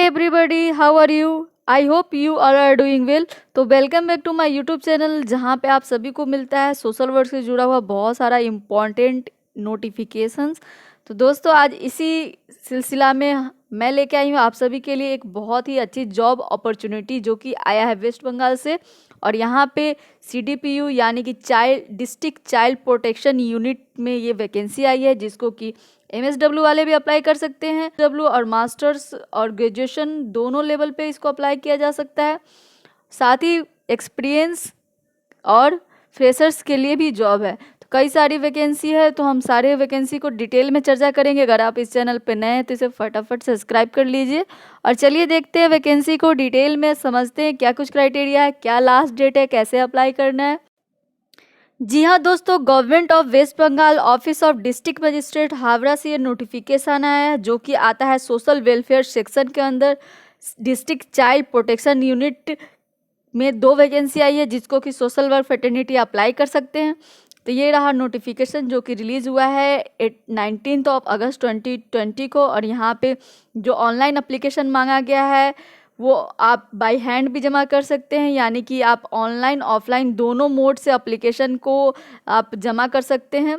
Everybody, how are you? I hope you all are doing well. तो welcome back to my YouTube channel, जहाँ पे आप सभी को मिलता है सोशल वर्क से जुड़ा हुआ बहुत सारा इम्पॉर्टेंट नोटिफिकेशंस। तो दोस्तों, आज इसी सिलसिला में मैं लेके आई हूँ आप सभी के लिए एक बहुत ही अच्छी जॉब अपॉर्चुनिटी जो कि आया है वेस्ट बंगाल से। और यहाँ पे CDPU यानी कि डिस्ट्रिक्ट चाइल्ड प्रोटेक्शन यूनिट में ये वैकेंसी आई है, जिसको कि MSW वाले भी अप्लाई कर सकते हैं। डब्ल्यू और मास्टर्स और ग्रेजुएशन दोनों लेवल पे इसको अप्लाई किया जा सकता है। साथ ही एक्सपीरियंस और फ्रेशर्स के लिए भी जॉब है। तो कई सारी वैकेंसी है, तो हम सारे वैकेंसी को डिटेल में चर्चा करेंगे। अगर आप इस चैनल पे नए हैं तो इसे फटाफट सब्सक्राइब कर लीजिए। और चलिए देखते हैं वैकेंसी को डिटेल में, समझते हैं क्या कुछ क्राइटेरिया है, क्या लास्ट डेट है, कैसे अप्लाई करना है। जी हाँ दोस्तों, government of West Bengal office of district magistrate Howrah से ये नोटिफिकेशन आया है, जो कि आता है सोशल वेलफेयर सेक्शन के अंदर। डिस्ट्रिक्ट चाइल्ड प्रोटेक्शन यूनिट में 2 वैकेंसी आई है, जिसको कि सोशल वर्क फ्रेटर्निटी अप्लाई कर सकते हैं। तो ये रहा नोटिफिकेशन जो कि रिलीज़ हुआ है 19 अगस्त 2020 को। और यहाँ पे जो ऑनलाइन अप्लीकेशन मांगा गया है वो आप बाय हैंड भी जमा कर सकते हैं, यानी कि आप ऑनलाइन ऑफलाइन दोनों मोड से एप्लीकेशन को आप जमा कर सकते हैं।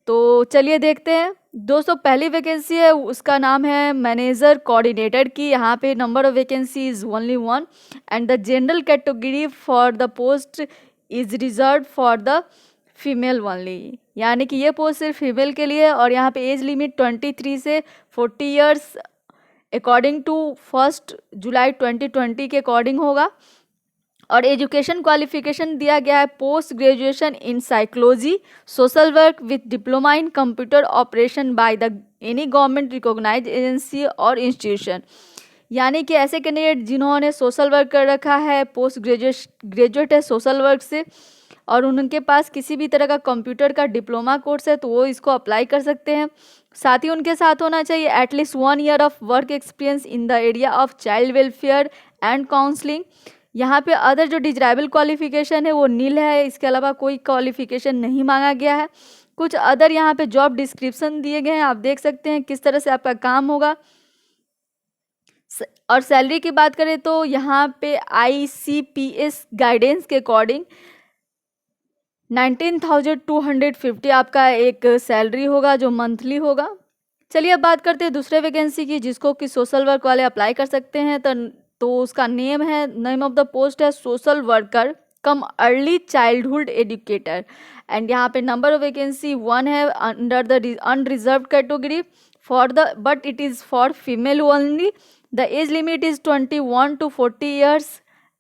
तो चलिए देखते हैं दोस्तों। पहली वैकेंसी है, उसका नाम है मैनेजर कोऑर्डिनेटर की। यहाँ पे number of vacancy is only 1 and the general category for the post is reserve for the female only, यानी कि ये पोस्ट सिर्फ फीमेल के लिए है। और यहाँ पे एज लिमिट 23 से 40 ईयर्स अकॉर्डिंग टू 1 जुलाई 2020 के अकॉर्डिंग होगा। और एजुकेशन क्वालिफिकेशन दिया गया है post graduation in psychology social work with diploma in computer operation by the any government recognized agency और इंस्टीट्यूशन, यानी कि ऐसे कैंडिडेट जिन्होंने सोशल वर्क कर रखा है, पोस्ट ग्रेजुएट है सोशल वर्क से, और उनके पास किसी भी तरह का कंप्यूटर का डिप्लोमा कोर्स है, तो वो इसको अप्लाई कर सकते हैं। साथ ही उनके साथ होना चाहिए at least 1 year of work experience in the area of child welfare and counselling. यहाँ पे अदर जो डिजराइबल क्वालिफिकेशन है वो नील है, इसके अलावा कोई क्वालिफिकेशन नहीं मांगा गया है। कुछ अदर यहाँ पे जॉब डिस्क्रिप्शन दिए गए हैं, आप देख सकते हैं किस तरह से आपका काम होगा। और सैलरी की बात करें तो यहाँ पे ICPS गाइडेंस के अकॉर्डिंग 19,250 आपका एक सैलरी होगा जो मंथली होगा। चलिए अब बात करते हैं दूसरे वैकेंसी की, जिसको कि सोशल वर्क वाले अप्लाई कर सकते हैं। तो उसका नेम ऑफ द पोस्ट है social worker cum early childhood educator. And यहाँ पे नंबर ऑफ वैकेंसी 1 है under the unreserve category for the but it is for female only. The age limit is 21 to 40 years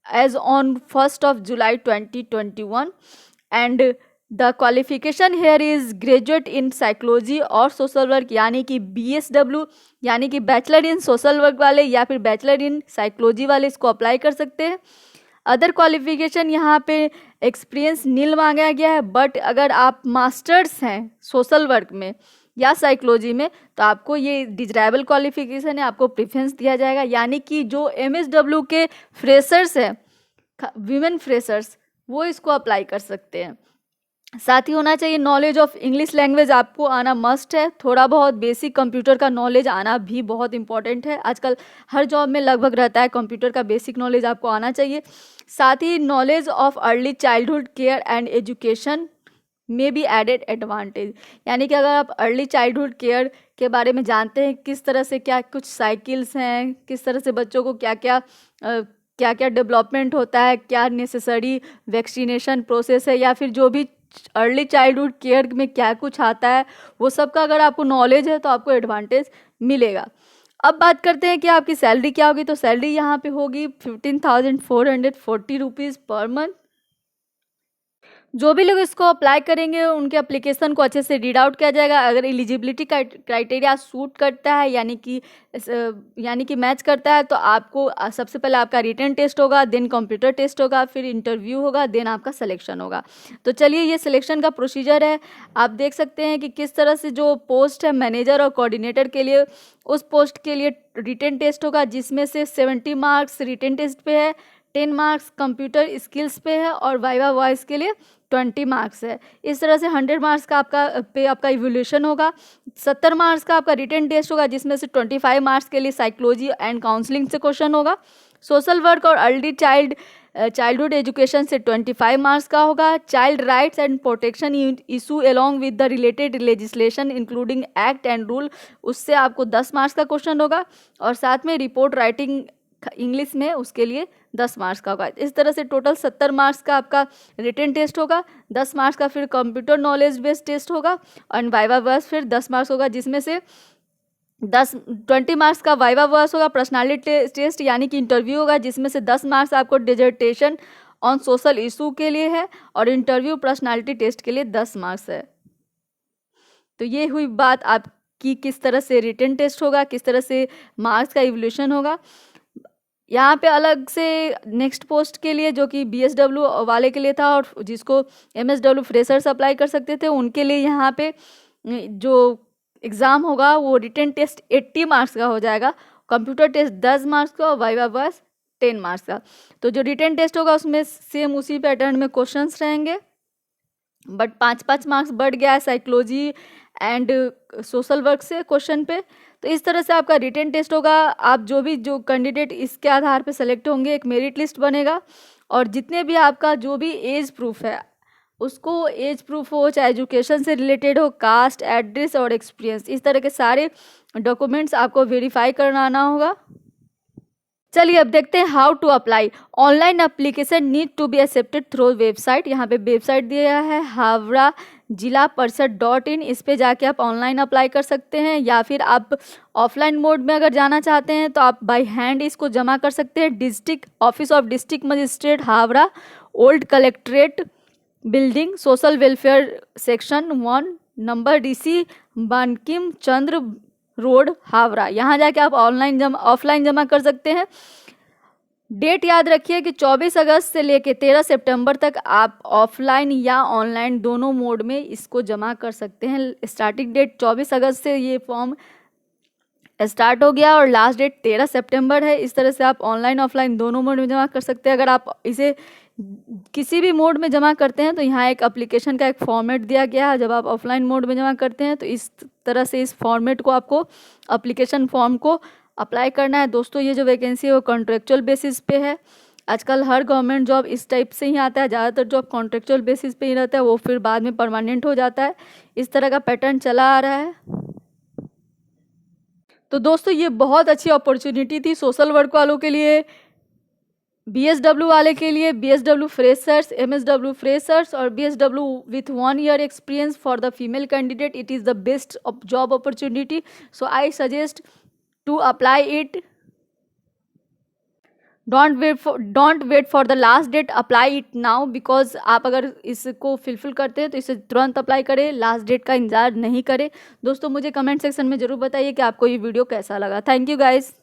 age on 1 July 2021 and the qualification here is graduate in psychology और social work, यानी कि BSW, यानी कि bachelor in social work वाले या फिर bachelor in psychology वाले इसको अप्लाई कर सकते हैं। अदर क्वालिफिकेशन यहाँ पे एक्सपीरियंस नील मांगा गया है, बट अगर आप मास्टर्स हैं सोशल वर्क में या साइकोलॉजी में तो आपको ये डिजराइबल क्वालिफिकेशन है, आपको प्रेफरेंस दिया जाएगा। यानी कि जो MSW के फ्रेशर्स हैं, वीमेन फ्रेशर्स, वो इसको अप्लाई कर सकते हैं। साथ ही होना चाहिए नॉलेज ऑफ इंग्लिश लैंग्वेज, आपको आना मस्ट है। थोड़ा बहुत बेसिक कंप्यूटर का नॉलेज आना भी बहुत इंपॉर्टेंट है, आजकल हर जॉब में लगभग रहता है कंप्यूटर का बेसिक नॉलेज आपको आना चाहिए। साथ ही knowledge of early childhood care and education में भी एडेड एडवांटेज, यानी कि अगर आप अर्ली चाइल्डहुड केयर के बारे में जानते हैं, किस तरह से क्या कुछ साइकिल्स हैं, किस तरह से बच्चों को क्या क्या डेवलपमेंट होता है, क्या नेसेसरी वैक्सीनेशन प्रोसेस है, या फिर जो भी अर्ली चाइल्डहुड केयर में क्या कुछ आता है, वो सब का अगर आपको नॉलेज है तो आपको एडवांटेज मिलेगा। अब बात करते हैं कि आपकी सैलरी क्या होगी। तो सैलरी यहाँ पे होगी 15,440 रुपीज़ पर मंथ। जो भी लोग इसको अप्लाई करेंगे उनके एप्लीकेशन को अच्छे से रीड आउट किया जाएगा। अगर एलिजिबिलिटी क्राइटेरिया सूट करता है, यानी कि मैच करता है, तो आपको सबसे पहले आपका रिटन टेस्ट होगा, देन कंप्यूटर टेस्ट होगा, फिर इंटरव्यू होगा, देन आपका सिलेक्शन होगा। तो चलिए ये सिलेक्शन का प्रोसीजर है, आप देख सकते हैं कि किस तरह से जो पोस्ट है मैनेजर और कोऑर्डिनेटर के लिए, उस पोस्ट के लिए रिटन टेस्ट होगा, जिसमें से 70 मार्क्स रिटन टेस्ट पे है, 10 मार्क्स कंप्यूटर स्किल्स पे है और वाइवा वॉइस के लिए 20 मार्क्स है। इस तरह से 100 मार्क्स का आपका इवोल्यूशन होगा। 70 मार्क्स का आपका रिटन टेस्ट होगा, जिसमें से 25 मार्क्स के लिए साइकोलॉजी एंड काउंसलिंग से क्वेश्चन होगा। सोशल वर्क और अर्ली चाइल्डहुड एजुकेशन से 25 मार्क्स का होगा। Child rights and protection issue along with the related legislation including act and rule, उससे आपको 10 मार्क्स का क्वेश्चन होगा। और साथ में रिपोर्ट राइटिंग इंग्लिश में, उसके लिए 10 मार्क्स का होगा। इस तरह से टोटल 70 मार्क्स का आपका रिटन टेस्ट होगा। 10 मार्क्स का फिर कंप्यूटर नॉलेज बेस्ड टेस्ट होगा और वाइवा वर्स फिर 10 मार्क्स होगा, जिसमें से 20 मार्क्स का वाइवा वर्स होगा। पर्सनालिटी टेस्ट यानी कि इंटरव्यू होगा, जिसमें से 10 मार्क्स आपको डिजर्टेशन ऑन सोशल इशू के लिए है और इंटरव्यू पर्सनालिटी टेस्ट के लिए 10 मार्क्स है। तो ये हुई बात आपकी किस तरह से रिटन टेस्ट होगा, किस तरह से मार्क्स का इवोल्यूशन होगा। यहाँ पे अलग से नेक्स्ट पोस्ट के लिए जो कि BSW वाले के लिए था और जिसको MSW फ्रेशर्स अप्लाई कर सकते थे, उनके लिए यहाँ पे जो एग्ज़ाम होगा वो रिटन टेस्ट 80 मार्क्स का हो जाएगा, कंप्यूटर टेस्ट 10 मार्क्स का और वाइवा वर्स 10 मार्क्स का। तो जो रिटन टेस्ट होगा उसमें सेम उसी पैटर्न में क्वेश्चंस रहेंगे, बट 5-5 मार्क्स बढ़ गया है साइकोलॉजी एंड सोशल वर्क से क्वेश्चन पे। तो इस तरह से आपका रिटन टेस्ट होगा। आप जो कैंडिडेट इसके आधार पे सेलेक्ट होंगे, एक मेरिट लिस्ट बनेगा और जितने भी आपका जो भी एज प्रूफ है, उसको एज प्रूफ हो चाहे एजुकेशन से रिलेटेड हो, कास्ट, एड्रेस और एक्सपीरियंस, इस तरह के सारे डॉक्यूमेंट्स आपको वेरीफाई करना होगा। चलिए अब देखते हैं how to apply. Online application need to be accepted through website. यहाँ पे वेबसाइट दिया है हावड़ा जिला परिषद .in। इस पे जाके आप ऑनलाइन अप्लाई कर सकते हैं, या फिर आप ऑफलाइन मोड में अगर जाना चाहते हैं तो आप बाय हैंड इसको जमा कर सकते हैं। District office of district magistrate Howrah, old collectorate building, social welfare section 1, number DC Bankim Chandra road Howrah. यहाँ जाके आप ऑफलाइन जमा कर सकते हैं। डेट याद रखिए कि 24 अगस्त से लेके 13 सितंबर तक आप ऑफलाइन या ऑनलाइन दोनों मोड में इसको जमा कर सकते हैं। स्टार्टिंग डेट 24 अगस्त से ये फॉर्म स्टार्ट हो गया और लास्ट डेट 13 सितंबर है। इस तरह से आप ऑनलाइन ऑफलाइन दोनों मोड में जमा कर सकते हैं। अगर आप इसे किसी भी मोड में जमा करते हैं तो यहाँ एक एप्लीकेशन का एक फॉर्मेट दिया गया है। जब आप ऑफलाइन मोड में जमा करते हैं तो इस तरह से इस फॉर्मेट को आपको एप्लीकेशन फॉर्म को अप्लाई करना है। दोस्तों ये जो वैकेंसी है वो कॉन्ट्रेक्चुअल बेसिस पे है। आजकल हर गवर्नमेंट जॉब इस टाइप से ही आता है, ज़्यादातर जॉब कॉन्ट्रेक्चुअल बेसिस पे ही रहता है, वो फिर बाद में परमानेंट हो जाता है। इस तरह का पैटर्न चला आ रहा है। तो दोस्तों ये बहुत अच्छी अपॉर्चुनिटी थी सोशल वर्क वालों के लिए, BSW वाले के लिए, BSW फ्रेशर्स, MSW फ्रेशर्स और BSW with 1 year experience for the female candidate. It is the best job opportunity. So I suggest to apply it. Don't wait for the last date. Apply it now because आप अगर इसको fulfil करते हैं तो इसे तुरंत apply करें, last date का इंतजार नहीं करें। दोस्तों मुझे कमेंट सेक्शन में ज़रूर बताइए कि आपको ये वीडियो कैसा लगा। Thank you guys.